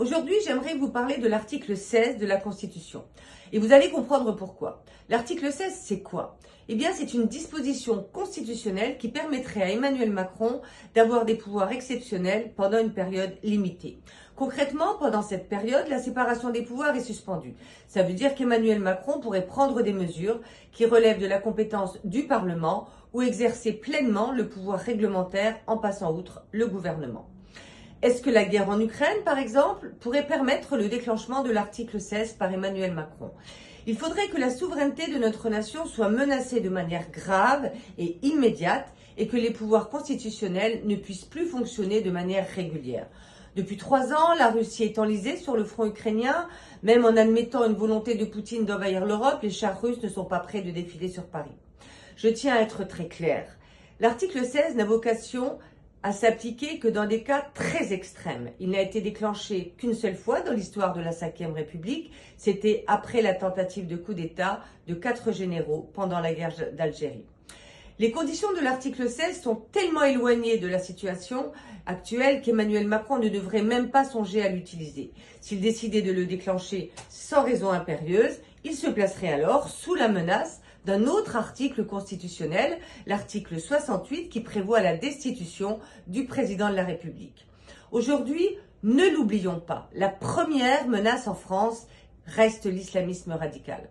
Aujourd'hui, j'aimerais vous parler de l'article 16 de la Constitution. Et vous allez comprendre pourquoi. L'article 16, c'est quoi? Eh bien, c'est une disposition constitutionnelle qui permettrait à Emmanuel Macron d'avoir des pouvoirs exceptionnels pendant une période limitée. Concrètement, pendant cette période, la séparation des pouvoirs est suspendue. Ça veut dire qu'Emmanuel Macron pourrait prendre des mesures qui relèvent de la compétence du Parlement ou exercer pleinement le pouvoir réglementaire en passant outre le gouvernement. Est-ce que la guerre en Ukraine, par exemple, pourrait permettre le déclenchement de l'article 16 par Emmanuel Macron? Il faudrait que la souveraineté de notre nation soit menacée de manière grave et immédiate et que les pouvoirs constitutionnels ne puissent plus fonctionner de manière régulière. Depuis 3 ans, la Russie est enlisée sur le front ukrainien. Même en admettant une volonté de Poutine d'envahir l'Europe, les chars russes ne sont pas prêts de défiler sur Paris. Je tiens à être très claire. L'article 16 n'a vocation à s'appliquer que dans des cas très extrêmes. Il n'a été déclenché qu'une seule fois dans l'histoire de la Ve République. C'était après la tentative de coup d'État de 4 généraux pendant la guerre d'Algérie. Les conditions de l'article 16 sont tellement éloignées de la situation actuelle qu'Emmanuel Macron ne devrait même pas songer à l'utiliser. S'il décidait de le déclencher sans raison impérieuse, il se placerait alors sous la menace d'un autre article constitutionnel, l'article 68, qui prévoit la destitution du président de la République. Aujourd'hui, ne l'oublions pas, la première menace en France reste l'islamisme radical.